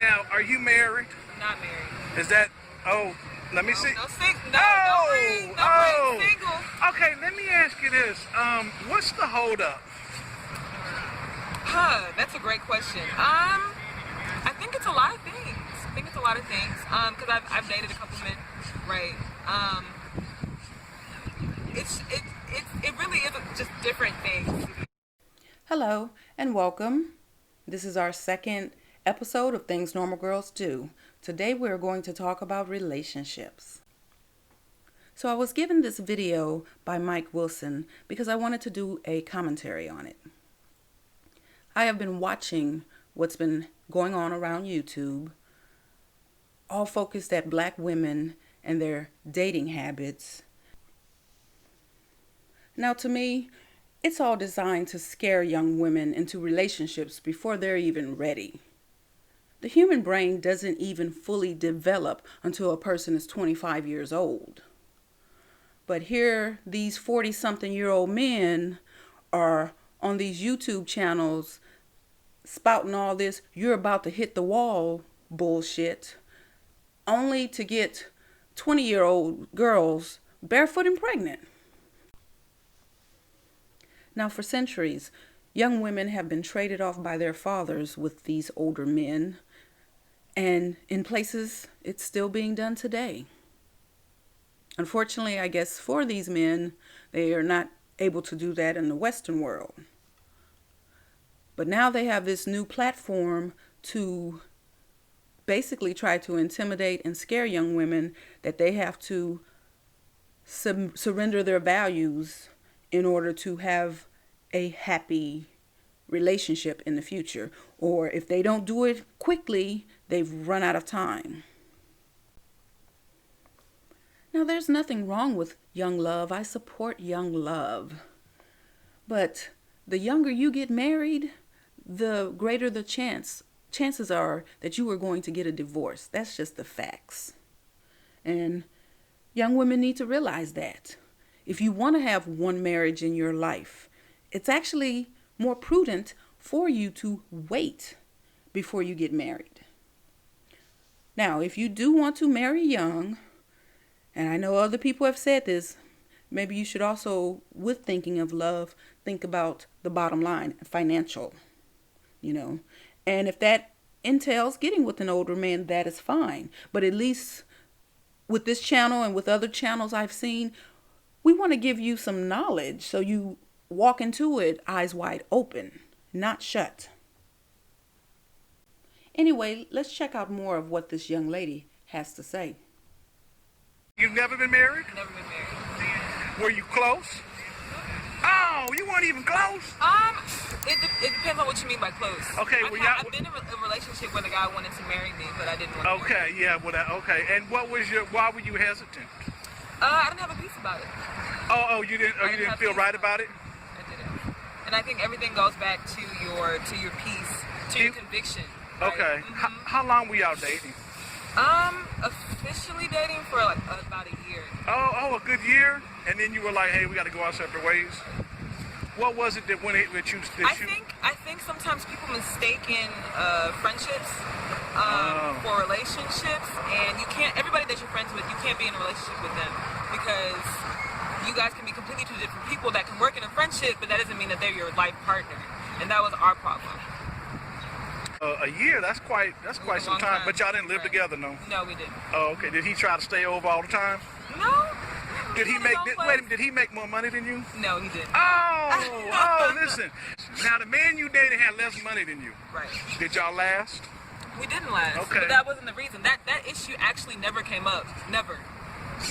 Now, are you married? I'm not married. Is that, oh, let me see. No Oh, ring, single. okay, let me ask you this. What's the holdup? That's a great question. I think it's a lot of things. Because I've dated a couple men, right? It really is just different things. Hello and welcome. This is our second episode of Things Normal Girls Do. Today we're going to talk about relationships. So I was given this video by Mike Wilson because I wanted to do a commentary on it. I have been watching what's been going on around YouTube, all focused at black women and their dating habits. Now to me, it's all designed to scare young women into relationships before they're even ready. The human brain doesn't even fully develop until a person is 25 years old. But here, these 40-something-year-old men are on these YouTube channels spouting all this "you're about to hit the wall" bullshit, only to get 20-year-old girls barefoot and pregnant. Now, for centuries, young women have been traded off by their fathers with these older men, and in places, it's still being done today. Unfortunately, I guess for these men, they are not able to do that in the Western world. But now they have this new platform to basically try to intimidate and scare young women that they have to surrender their values in order to have a happy relationship in the future. Or if they don't do it quickly, they've run out of time. Now, there's nothing wrong with young love. I support young love. But the younger you get married, the greater the chances are that you are going to get a divorce. That's just the facts. And young women need to realize that. If you want to have one marriage in your life, it's actually more prudent for you to wait before you get married. Now, if you do want to marry young, and I know other people have said this, maybe you should also, with thinking of love, think about the bottom line, financial, And if that entails getting with an older man, that is fine. But at least with this channel and with other channels I've seen, we want to give you some knowledge so you walk into it eyes wide open, not shut. Anyway, let's check out more of what this young lady has to say. You've never been married? Never been married. Were you close? Oh, you weren't even close? It depends on what you mean by close. Okay, I've been in a relationship where the guy wanted to marry me, but I didn't want to. Okay, yeah, okay. And why were you hesitant? I didn't have a peace about it. Oh, you didn't feel right about it? I didn't. And I think everything goes back to your peace, to your conviction. Right? Okay. Mm-hmm. How long were y'all dating? Officially dating for like about a year. Oh, a good year? And then you were like, hey, we got to go our separate ways? What was it that I think sometimes people mistaken friendships for relationships, and everybody that you're friends with, you can't be in a relationship with them because you guys can be completely two different people that can work in a friendship, but that doesn't mean that they're your life partner. And that was our problem. A year? That's quite some time. But y'all didn't live together, no? No, we didn't. Oh, okay. Did he try to stay over all the time? No. Did he make more money than you? No, he didn't. Listen. Now the man you dated had less money than you. Right. Did y'all last? We didn't last. Okay. But that wasn't the reason. That issue actually never came up. Never.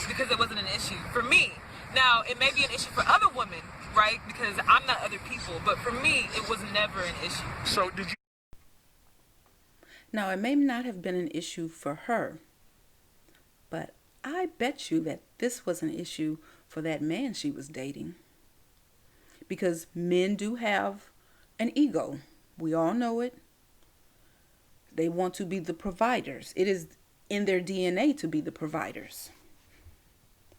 Because it wasn't an issue for me. Now, it may be an issue for other women, right? Because I'm not other people. But for me, it was never an issue. So did you? Now, it may not have been an issue for her, but I bet you that this was an issue for that man she was dating. Because men do have an ego. We all know it. They want to be the providers. It is in their DNA to be the providers.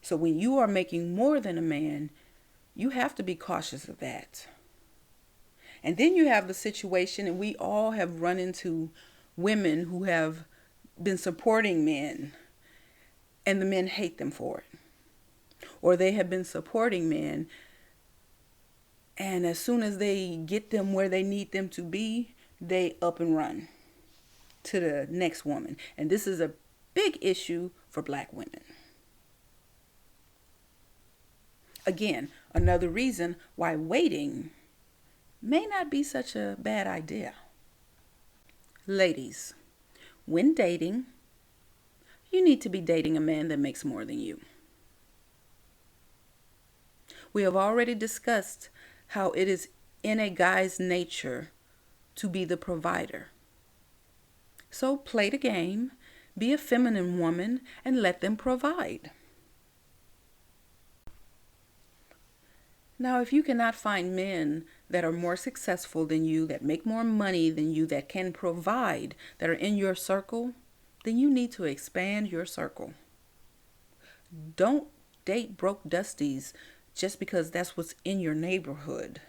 So when you are making more than a man, you have to be cautious of that. And then you have the situation, and we all have run into women who have been supporting men and the men hate them for it. Or they have been supporting men, and as soon as they get them where they need them to be, they up and run to the next woman. And this is a big issue for black women. Again, another reason why waiting may not be such a bad idea. Ladies, when dating, you need to be dating a man that makes more than you. We have already discussed how it is in a guy's nature to be the provider. So play the game, be a feminine woman, and let them provide. Now, if you cannot find men that are more successful than you, that make more money than you, that can provide, that are in your circle, then you need to expand your circle. Don't date broke dusties just because that's what's in your neighborhood.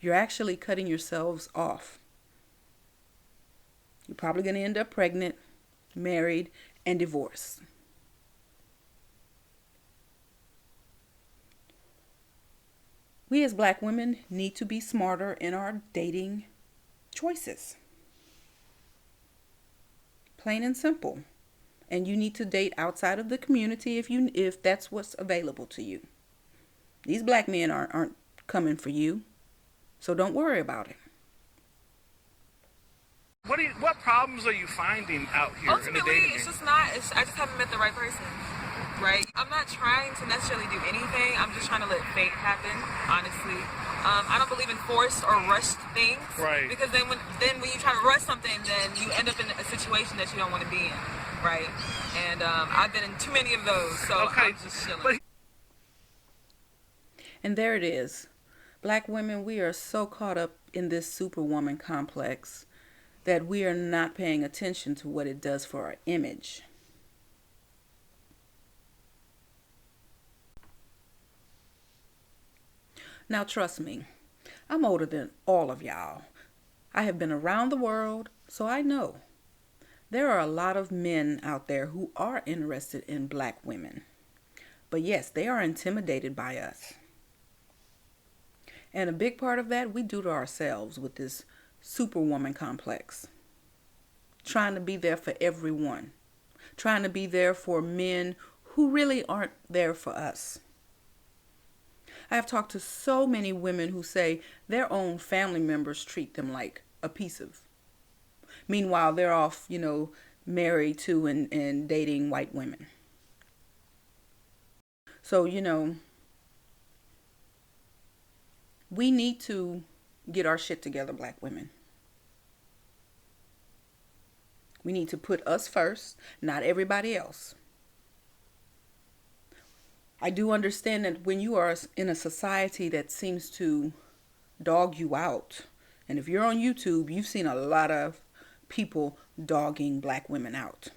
You're actually cutting yourselves off. You're probably going to end up pregnant, married, and divorced. We as black women need to be smarter in our dating choices. Plain and simple. And you need to date outside of the community if that's what's available to you. These black men aren't coming for you, so don't worry about it. What problems are you finding out here in the Ultimately, dating it's game? just not. I just haven't met the right person, right? I'm not trying to necessarily do anything. I'm just trying to let fate happen. Honestly, I don't believe in forced or rushed things, Right. Because then when you try to rush something, then you end up in a situation that you don't want to be in, right? And I've been in too many of those, so Okay, I'm just chilling. but And there it is. Black women, we are so caught up in this superwoman complex that we are not paying attention to what it does for our image. Now, trust me, I'm older than all of y'all. I have been around the world, so I know. There are a lot of men out there who are interested in black women. But yes, they are intimidated by us. And a big part of that we do to ourselves with this superwoman complex. Trying to be there for everyone. Trying to be there for men who really aren't there for us. I have talked to so many women who say their own family members treat them like a piece of. Meanwhile, they're off, married to and dating white women. So, we need to get our shit together, black women. We need to put us first, not everybody else. I do understand that when you are in a society that seems to dog you out, and if you're on YouTube, you've seen a lot of people dogging black women out.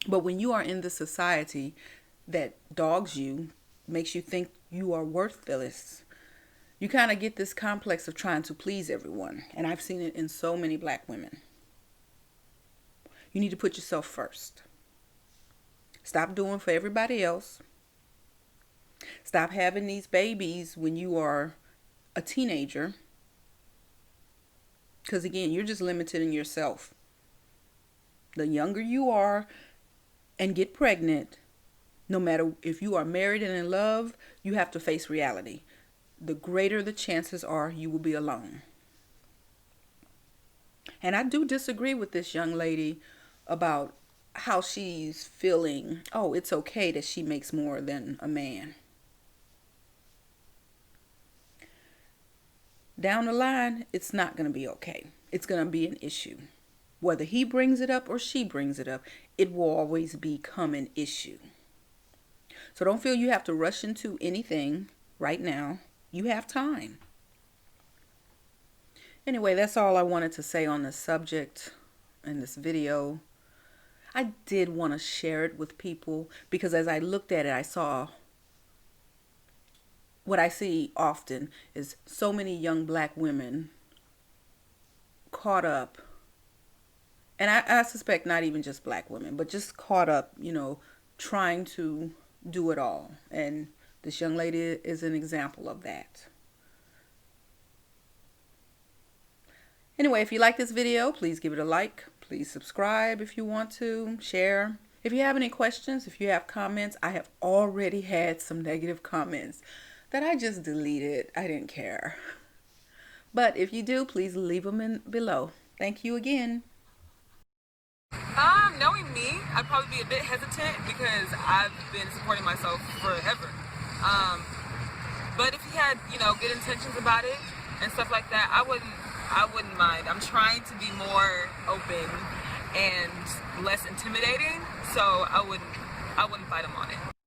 But when you are in the society that dogs you, makes you think you are worthless, you kind of get this complex of trying to please everyone. And I've seen it in so many black women. You need to put yourself first. Stop doing for everybody else. Stop having these babies when you are a teenager. Because again, you're just limiting yourself. The younger you are and get pregnant, no matter if you are married and in love, you have to face reality. The greater the chances are you will be alone. And I do disagree with this young lady about how she's feeling. Oh, it's okay that she makes more than a man. Down the line, it's not going to be okay. It's going to be an issue. Whether he brings it up or she brings it up, it will always become an issue. So don't feel you have to rush into anything right now. You have time. Anyway, that's all I wanted to say on this subject in this video. I did want to share it with people because as I looked at it, I saw what I see often is so many young black women caught up And I suspect not even just black women, but just caught up, trying to do it all. And this young lady is an example of that. Anyway, if you like this video, please give it a like. Please subscribe if you want to. Share. If you have any questions, if you have comments, I have already had some negative comments that I just deleted. I didn't care. But if you do, please leave them below. Thank you again. Knowing me, I'd probably be a bit hesitant because I've been supporting myself forever. But if he had, good intentions about it and stuff like that, I wouldn't mind. I'm trying to be more open and less intimidating, so I wouldn't fight him on it.